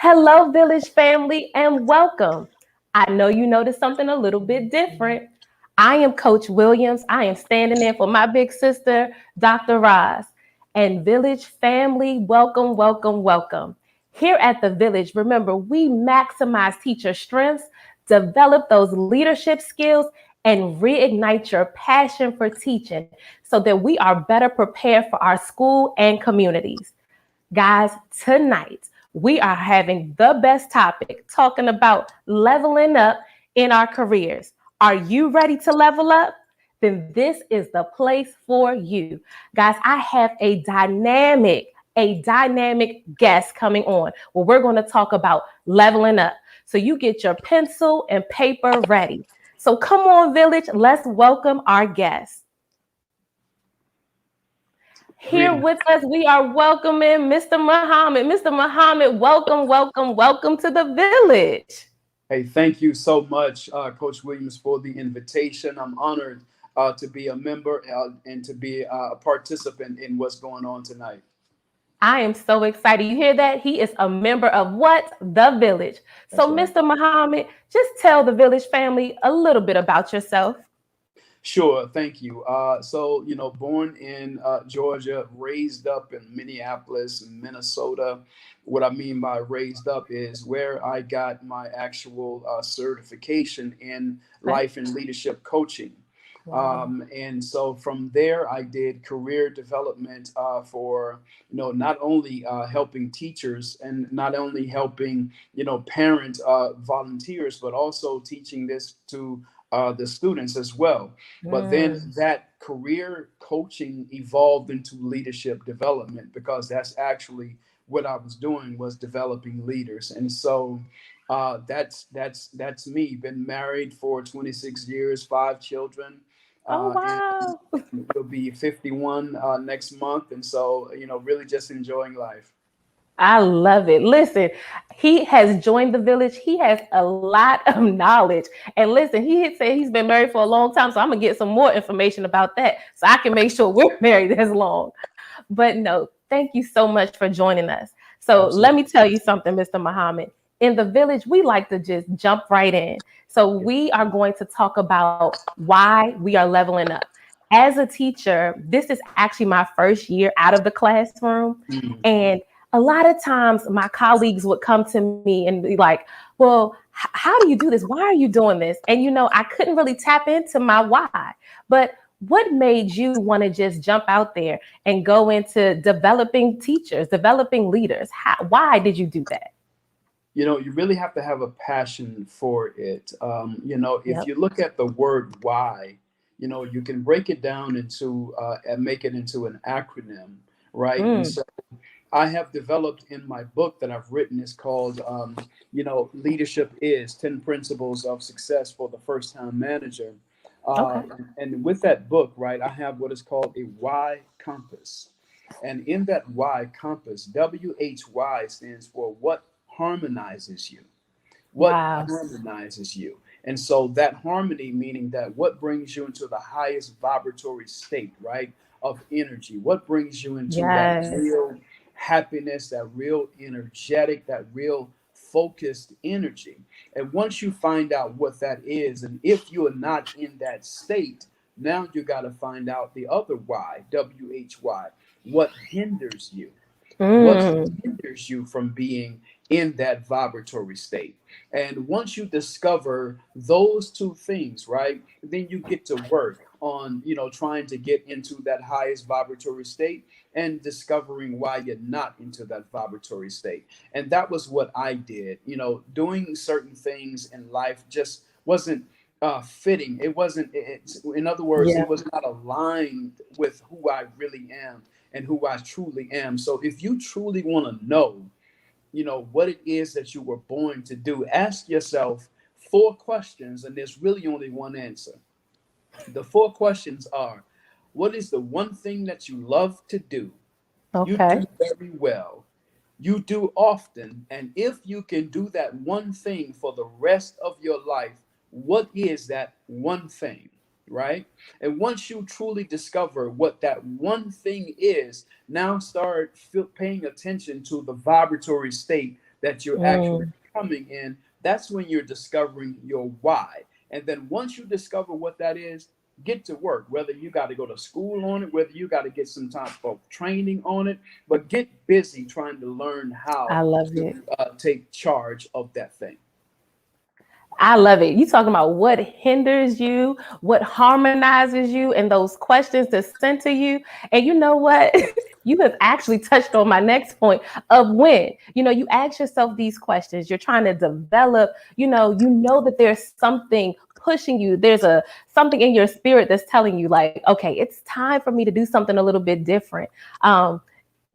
Hello, Village family, and welcome. I know you noticed something a little bit different. I am Coach Williams. I am standing in for my big sister, Dr. Roz. And Village family, welcome, welcome, welcome. Here at the Village, remember, we maximize teacher strengths, develop those leadership skills, and reignite your passion for teaching so that we are better prepared for our school and communities. Guys, tonight we are having the best topic talking about leveling up in our careers. Are you ready to level up? Then this is the place for you. Guys, I have a dynamic guest coming on where we're going to talk about leveling up. So you get your pencil and paper ready. So come on, Village, let's welcome our guest. Here Greetings. with us, we are welcoming Mr. Muhammad. Mr. Muhammad, welcome, welcome, welcome to the village. Hey, thank you so much, Coach Williams, for the invitation. I'm honored to be a member and to be a participant in what's going on tonight. I am so excited. You hear that? He is a member of what? The village. That's So, right. Mr. Muhammad, just tell the village family a little bit about yourself. Sure, thank you. Born in Georgia, raised up in Minneapolis, Minnesota. What I mean by raised up is where I got my actual certification in Okay. life and leadership coaching. Wow. And so from there, I did career development for, not only helping teachers and not only helping, parent volunteers, but also teaching this to the students as well. But then Mm. that career coaching evolved into leadership development because that's actually what I was doing was developing leaders. And so that's me. Been married for 26 years, five children, Oh, and wow. will be 51 next month. And so really just enjoying life. I love it. Listen, he has joined the village. He has a lot of knowledge. And listen, he had said he's been married for a long time. So I'm going to get some more information about that so I can make sure we're married as long. But no, thank you so much for joining us. So let Absolutely. me tell you something, Mr. Muhammad. In the village, we like to just jump right in. So we are going to talk about why we are leveling up. As a teacher, this is actually my first year out of the classroom. Mm. And a lot of times my colleagues would come to me and be like, well, how do you do this? Why are you doing this? And I couldn't really tap into my why. But what made you want to just jump out there and go into developing teachers, developing leaders? Why did you do that? You really have to have a passion for it. If Yep. you look at the word why, you can break it down into and make it into an acronym, right? And Mm, so I have developed in my book that I've written is called, Leadership is 10 Principles of Success for the First Time Manager. Uh, okay. and with that book, right, I have what is called a why compass. And in that why compass, WHY stands for what harmonizes you. What Wow. harmonizes you. And so that harmony, meaning that what brings you into the highest vibratory state, right, of energy, what brings you into that Yes. real happiness, that real energetic, that real focused energy. And once you find out what that is, and if you are not in that state, now you got to find out the other why, WHY, what hinders you. What Mm, hinders you from being in that vibratory state? And once you discover those two things, right, then you get to work on, trying to get into that highest vibratory state and discovering why you're not into that vibratory state. And that was what I did. Doing certain things in life just wasn't fitting. It wasn't, in other words, yeah. it was not aligned with who I really am and who I truly am. So if you truly want to know, what it is that you were born to do, ask yourself four questions, and there's really only one answer. The four questions are: what is the one thing that you love to do? You Okay. do very well. You do often. And if you can do that one thing for the rest of your life, what is that one thing? Right? And once you truly discover what that one thing is, now start paying attention to the vibratory state that you're actually Mm. coming in, that's when you're discovering your why. And then once you discover what that is, get to work, whether you got to go to school on it, whether you got to get some type of training on it, but get busy trying to learn I how love to it. take charge of that thing. I love it. You talking about what hinders you, what harmonizes you, and those questions that center you. And you know what? You have actually touched on my next point of when. You ask yourself these questions. You're trying to develop, you know that there's something pushing you. There's something in your spirit that's telling you, like, okay, it's time for me to do something a little bit different.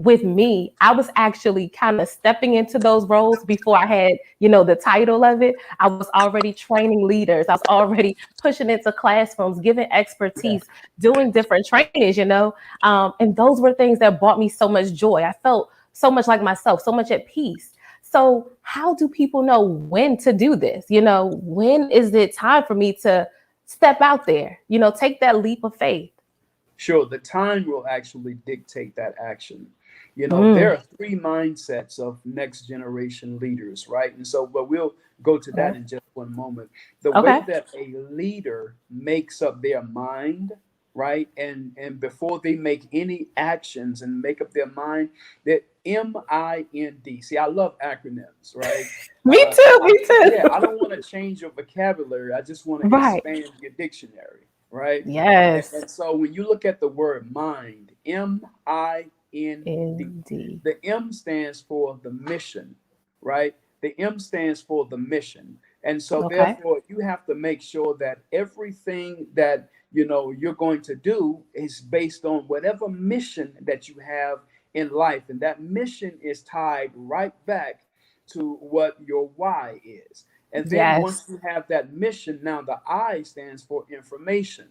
With me, I was actually kind of stepping into those roles before I had, the title of it. I was already training leaders. I was already pushing into classrooms, giving Yeah, expertise, doing different trainings. And those were things that brought me so much joy. I felt so much like myself, so much at peace. So how do people know when to do this? When is it time for me to step out there, take that leap of faith? sure. The time will actually dictate that action. There Mm, are three mindsets of next generation leaders, right? And so, but we'll go to that okay. in just one moment. The way Okay. that a leader makes up their mind, right? And before they make any actions and make up their mind, that MIND. See, I love acronyms, right? Me too. Me Yeah, I too. don't want to change your vocabulary. I just want to Right. expand your dictionary, right? Yes. And so when you look at the word mind, MIND, Indeed. the M stands for the mission, right? The M stands for the mission. And so Okay. therefore you have to make sure that everything that you're going to do is based on whatever mission that you have in life. And that mission is tied right back to what your why is. And then once Yes. you have that mission, now the I stands for information,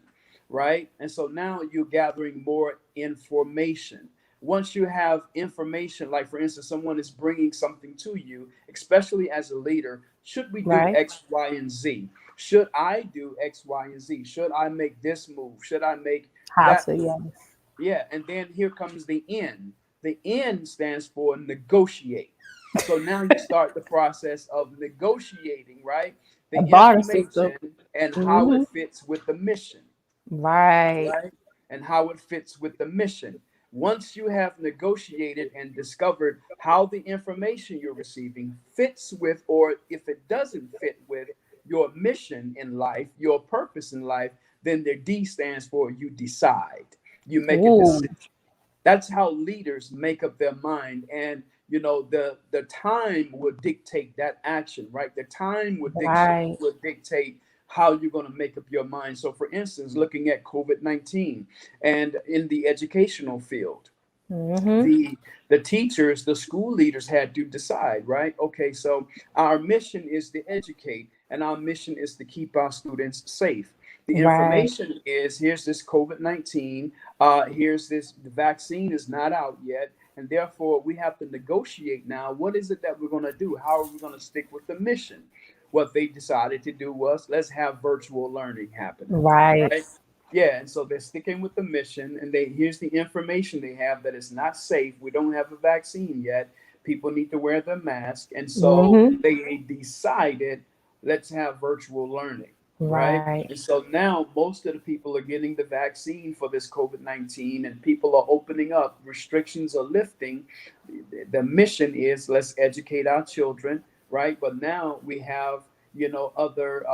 right? And so now you're gathering more information. Once you have information, like for instance, someone is bringing something to you, especially as a leader, should we do Right. X, Y, and Z? Should I do X, Y, and Z? Should I make this move? Should I make How that to, move? yes. Yeah, and then here comes the N. The N stands for negotiate. So now you start the process of negotiating, right? The A barter system. information and how Hmm. it fits with the mission, Right. right? And how it fits with the mission. Once you have negotiated and discovered how the information you're receiving fits with, or if it doesn't fit with your mission in life, your purpose in life, then the D stands for you decide. You make a Ooh. decision. That's how leaders make up their mind. And the time will dictate that action, right? The time Right. will dictate how you're going to make up your mind. So for instance, looking at COVID-19 and in the educational field, Hmm. the teachers, the school leaders had to decide, right? Okay, so our mission is to educate and our mission is to keep our students safe. The Right. information is here's this COVID-19, here's this, the vaccine is not out yet, and therefore we have to negotiate now. What is it that we're going to do? How are we going to stick with the mission? What they decided to do was let's have virtual learning happening, Right. right? Yeah, and so they're sticking with the mission, and here's the information they have that it's not safe. We don't have a vaccine yet. People need to wear the mask, and so Hmm. they decided let's have virtual learning, right? Right. And so now most of the people are getting the vaccine for this COVID-19, and people are opening up. Restrictions are lifting. The mission is let's educate our children, right? But now we have other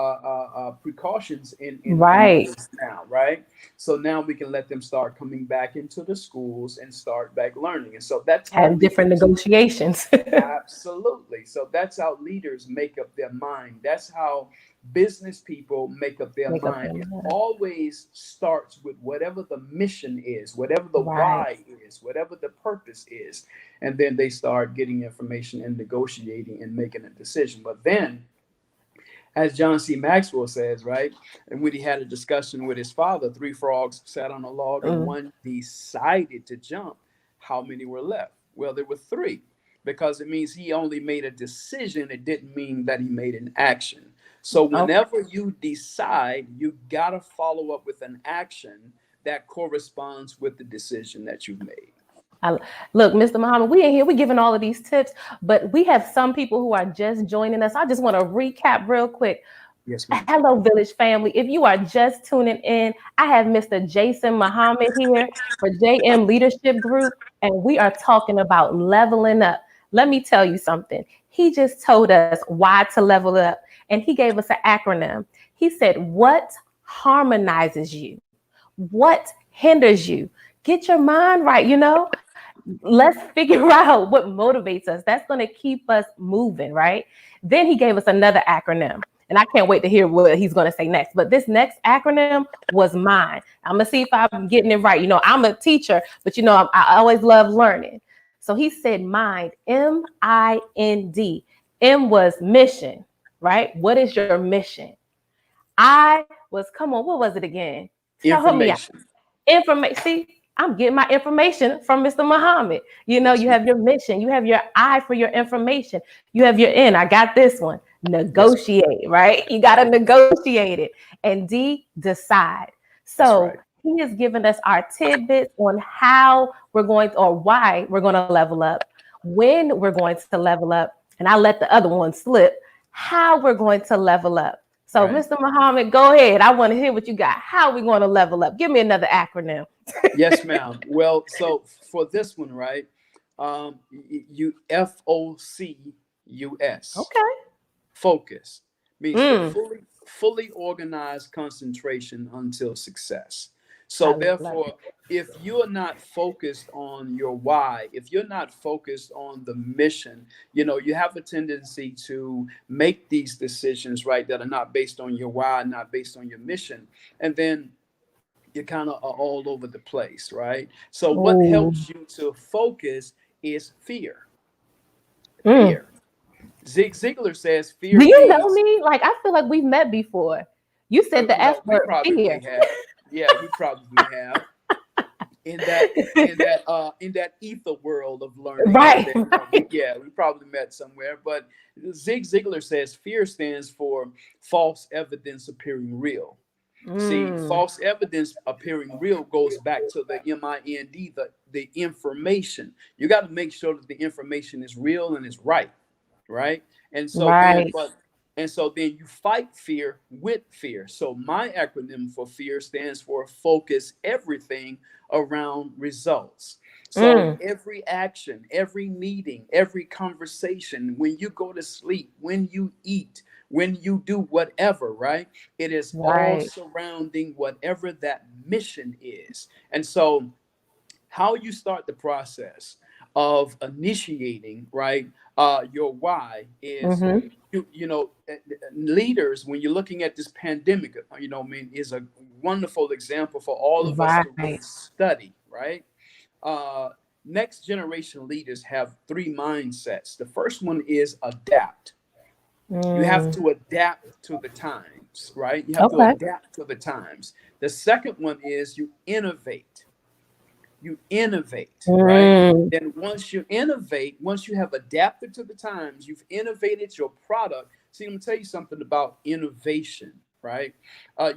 precautions in Right. place now, right? So now we can let them start coming back into the schools and start back learning. And so that's how Having different leaders. negotiations. Absolutely. So that's how leaders make up their mind. That's how business people make up their Make up mind. their It mind. always starts with whatever the mission is, whatever the Right. why is, whatever the purpose is. And then they start getting information and negotiating and making a decision. But then, as John C. Maxwell says, right? And when he had a discussion with his father, three frogs sat on a log and Mm. one decided to jump. How many were left? Well, there were three because it means he only made a decision. It didn't mean that he made an action. So Okay. whenever you decide, you got to follow up with an action that corresponds with the decision that you've made. I, look, Mr. Muhammad, we in here, we giving all of these tips, but we have some people who are just joining us. I just want to recap real quick. Yes, ma'am. Hello, Village family. If you are just tuning in, I have Mr. Jason Muhammad here for JM Leadership Group, and we are talking about leveling up. Let me tell you something. He just told us why to level up, and he gave us an acronym. He said, what harmonizes you? What hinders you? Get your mind right, let's figure out what motivates us. That's going to keep us moving, right? Then he gave us another acronym. And I can't wait to hear what he's going to say next. But this next acronym was mine. I'm going to see if I'm getting it right. I'm a teacher, but I always love learning. So he said mind, MIND. M was mission, right? What is your mission? I was, come on, what was it again? Help me out. Information. Information. See, I'm getting my information from Mr. Muhammad. You Yes, have ma'am. your mission, you have your I for your information, you have your N. I got this one. Yes, ma'am. Negotiate, right? You got to negotiate it. And D, decide. That's So right. he has given us our tidbits on how we're going to, or why we're going to level up, when we're going to level up, and I let the other one slip, how we're going to level up. So, Right. Mr. Muhammad, go ahead. I want to hear what you got. How are we going to level up? Give me another acronym. Yes, ma'am. Well, so for this one, right? You FOCUS. Okay. Focus means for Mm, fully organized concentration until success. I So love therefore, if you're not focused on your why, if you're not focused on the mission, you have a tendency to make these decisions, right, that are not based on your why, not based on your mission, and then you kind of are all over the place, right? So it. what Oh. helps you to focus is fear. Mm. Fear. Zig Ziglar says Do fear you know is. me? Like, I feel like we've met before. You said the F Well, we word, probably fear. have. Yeah, we probably have in that ether world of learning, right Right, there. right. We probably met somewhere. But Zig Ziglar says fear stands for false evidence appearing real. See, Mm, false evidence appearing real goes back to the MIND, the information. You got to make sure that the information is real and is right, right? And so then, right. then you fight fear with fear. So my acronym for fear stands for focus everything around results. So Mm, every action, every meeting, every conversation, when you go to sleep, when you eat, when you do whatever, right? It is all right. surrounding whatever that mission is. And so how you start the process of initiating, right, your why is, Mm-hmm. leaders, when you're looking at this pandemic, I mean, is a wonderful example for all of us to really Right. study, right? uh, Next generation leaders have three mindsets. The first one is adapt. You have Mm, to adapt to the times, right? You have to okay. adapt to the times. The second one is you innovate. You innovate, right? Mm, Then once you innovate, once you have adapted to the times, you've innovated your product. See, let me tell you something about innovation, right?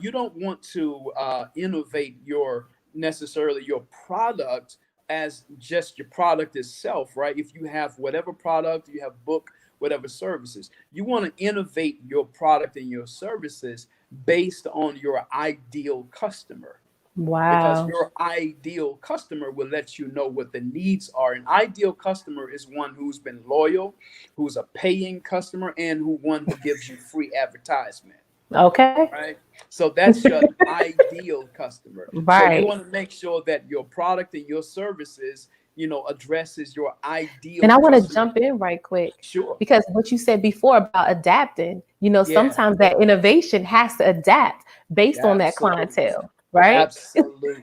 You don't want to innovate your necessarily your product as just your product itself, right? If you have whatever product you have, book whatever services, you want to innovate your product and your services based on your ideal customer, because wow. your ideal customer will let you know what the needs are. An ideal customer is one who's been loyal, who's a paying customer, and who gives you free advertisement, Okay. right? So that's your ideal customer. So you Right. want to make sure that your product and your services, addresses your And ideal I want to customer. jump in right quick Sure. because what you said before about adapting, Yeah, sometimes that innovation has to adapt based on that absolutely. clientele, right? Absolutely.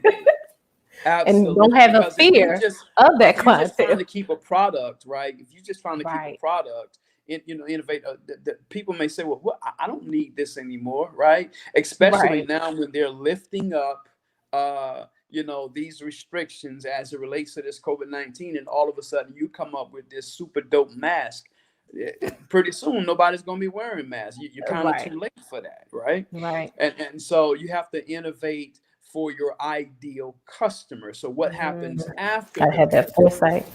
And don't Absolutely. have a Because fear of if that you just trying clientele. to keep a product, right? If you just trying to keep a Right. product, innovate, people may say, well, I don't need this anymore, right? Especially Right. now when they're lifting up, these restrictions as it relates to this COVID-19, and all of a sudden you come up with this super dope mask. Pretty soon nobody's going to be wearing masks. You're kind of Right. too late for that, right? Right. And so you have to innovate for your ideal customer. So what happens after I the had that visit? foresight.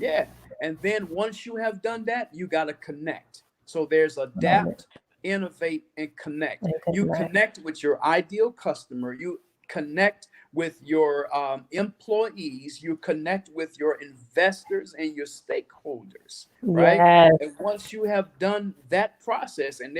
Yeah. And then once you have done that, you got to connect. So there's Love it. adapt, innovate, and connect. And You connect. connect with your ideal customer. You connect with your employees. You connect with your investors and your stakeholders, right? Yes. And once you have done that process, and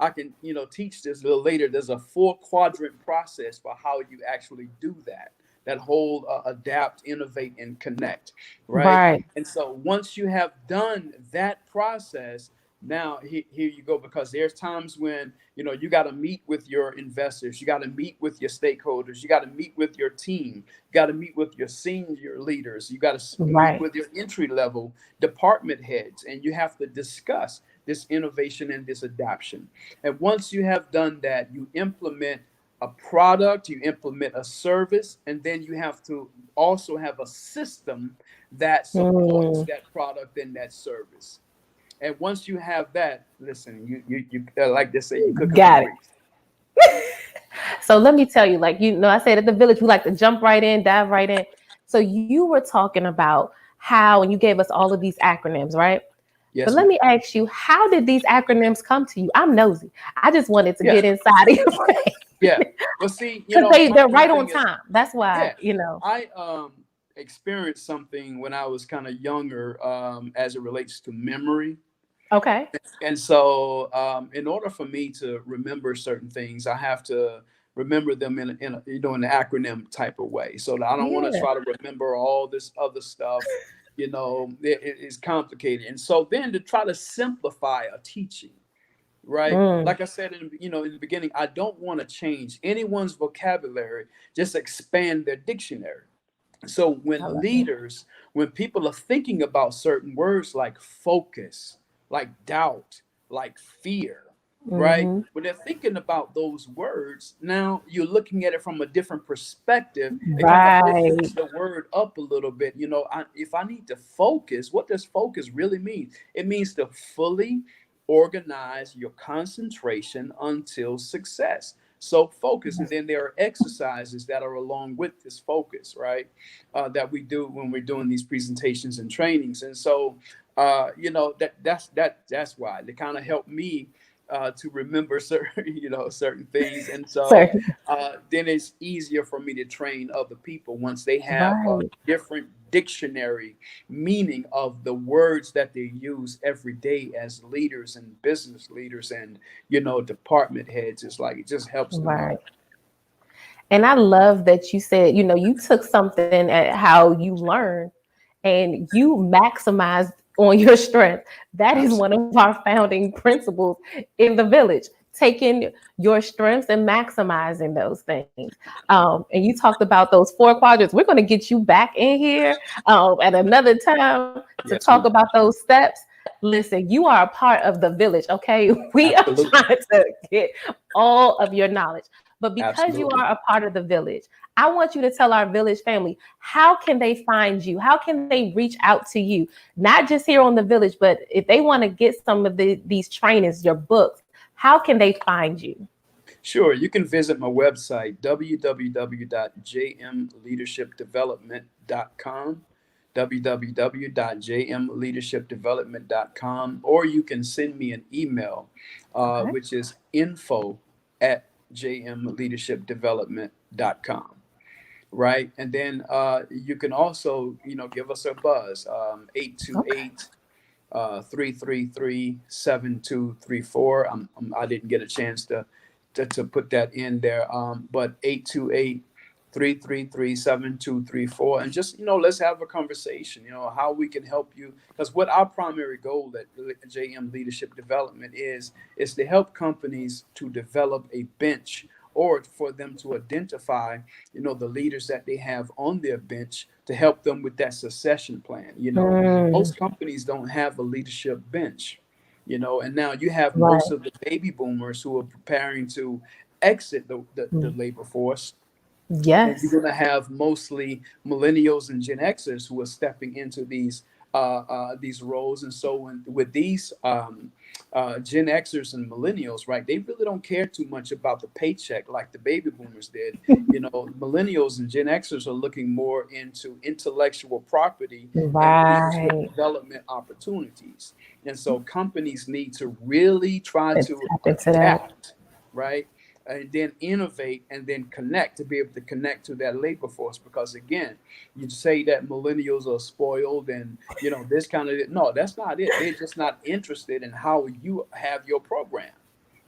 I can, teach this a little later. There's a 4-quadrant process for how you actually do that. That whole adapt, innovate, and connect, right? Right. And so once you have done that process, now here you go, because there's times when you got to meet with your investors, you got to meet with your stakeholders, you got to meet with your team, you got to meet with your senior leaders, you got to meet Right. with your entry level department heads, and you have to discuss this innovation and this adoption. And once you have done that, you implement a product, you implement a service, and then you have to also have a system that supports Mm, that product and that service. And once you have that, listen, you like they say, you cook 'em and got it. grease. So let me tell you, like, I said at the village, we like to jump right in, dive right in. So you were talking about how, and you gave us all of these acronyms, right? But Yes, let ma'am. me ask you, how did these acronyms come to you? I'm nosy. I just wanted to Yeah, get inside of your brain yeah. Well, see, because my they're my right on thing is, time. That's why, yeah, I experienced something when I was kind of younger, as it relates to memory. Okay. And so, in order for me to remember certain things, I have to remember them in an acronym type of way. So that I don't want to Yeah. try to remember all this other stuff. It's complicated. And so then to try to simplify a teaching, right? Mm, Like I said in the beginning, I don't want to change anyone's vocabulary, just expand their dictionary. So I when love it. leaders, when people are thinking about certain words like focus, like doubt, like fear, right? Mm-hmm. When they're thinking about those words, now you're looking at it from a different perspective. It kind of Right. opens the word up a little bit. If I need to focus, what does focus really mean? It means to fully organize your concentration until success. So focus, and then there are exercises that are along with this focus, right? That we do when we're doing these presentations and trainings. And so, that's why they kind of help me to remember certain, certain things. And So, so then it's easier for me to train other people once they have a right. different dictionary meaning of the words that they use every day as leaders and business leaders and department heads. It's like it just helps them Right. out. And I love that you said, you took something at how you learned and you maximized on your strength. That is one of our founding principles in the village, taking your strengths and maximizing those things. And you talked about those 4 quadrants. We're going to get you back in here at another time to Yes, talk we about those steps. Listen, you are a part of the village, okay? We are absolutely, trying to get all of your knowledge. But because you absolutely. are a part of the village, I want you to tell our village family, how can they find you? How can they reach out to you? Not just here on the village, but if they want to get some of these trainings, your books, how can they find you? Sure, you can visit my website, www.jmleadershipdevelopment.com, www.jmleadershipdevelopment.com, or you can send me an email, Okay. which is info@jmleadershipdevelopment.com. Right. And then you can also, give us a buzz, Okay. 828 333 7234. I didn't get a chance to put that in there. But 828 333 7234. And just, let's have a conversation, how we can help you. Because what our primary goal at JM Leadership Development is to help companies to develop a bench, or for them to identify, the leaders that they have on their bench to help them with that succession plan. Mm, Most companies don't have a leadership bench, and now you have most right. of the baby boomers who are preparing to exit the Mm, labor force, and you're yes. going to have mostly millennials and Gen Xers who are stepping into these these roles. And so with these Gen Xers and millennials, right, they really don't care too much about the paycheck like the baby boomers did. You know, millennials and Gen Xers are looking more into intellectual property and leadership Right. development opportunities. And so companies need to really try Let's to tap into that. adapt, right? And then innovate and then connect to be able to connect to that labor force. Because again, you say that millennials are spoiled and you know this kind of no, that's not it. They're just not interested in how you have your program.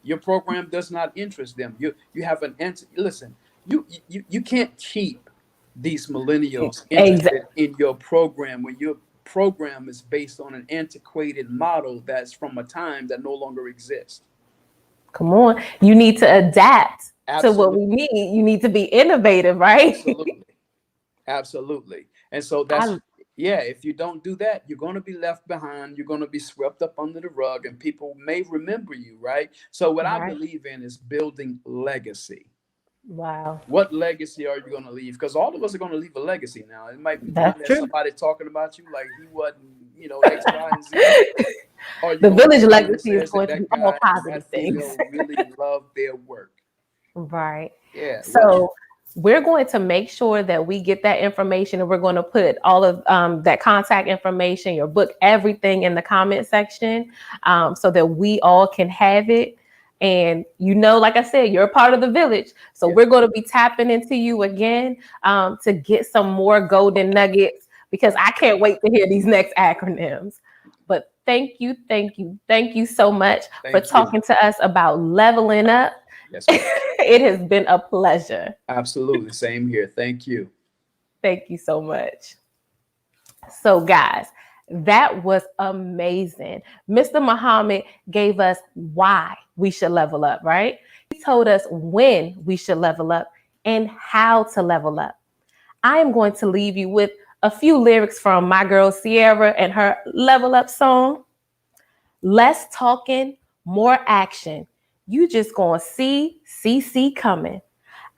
Your program does not interest them. You have an listen. You can't keep these millennials Exactly. interested in your program when your program is based on an antiquated model that's from a time that no longer exists. Come on. You need to adapt to what we Absolutely. need. You need to be innovative, right? Absolutely. Absolutely. And so that's, I yeah, if you don't do that, you're going to be left behind. You're going to be swept up under the rug and people may remember you, right? So, what I right. believe in is building legacy. Wow. What legacy are you going to leave? Because all of us are going to leave a legacy now. It might be fun That's that true. somebody talking about you like he wasn't, you know, X, Y, and Z. Or you're The going to be village someone who legacy is says that going to be that all guy and positive that things. female really love their work. Right. Yeah. What? So we're going to make sure that we get that information and we're going to put all of that contact information, your book, everything in the comment section so that we all can have it. And, you know, like I said, you're a part of the village. So Yeah. we're going to be tapping into you again to get some more golden nuggets because I can't wait to hear these next acronyms. But thank you so much for Thank you. talking to us about leveling up. Yes, ma'am. It has been a pleasure. Absolutely. Same here. Thank you. Thank you so much. So, guys, that was amazing. Mr. Muhammad gave us why we should level up, right? He told us when we should level up and how to level up. I am going to leave you with a few lyrics from my girl Sierra and her level up song. Less talking, more action. You just gonna see coming.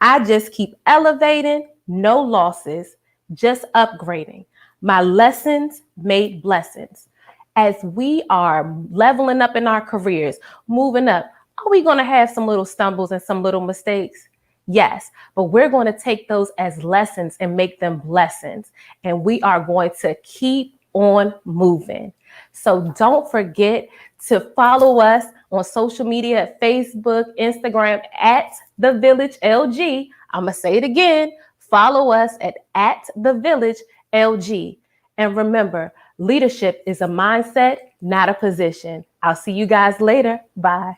I just keep elevating, no losses, just upgrading. My lessons made blessings. As we are leveling up in our careers, moving up, are we going to have some little stumbles and some little mistakes? Yes, but we're going to take those as lessons and make them blessings. And we are going to keep on moving. So don't forget to follow us on social media at Facebook, Instagram at The Village LG. I'm going to say it again. Follow us at The Village LG. And remember, leadership is a mindset, not a position. I'll see you guys later. Bye.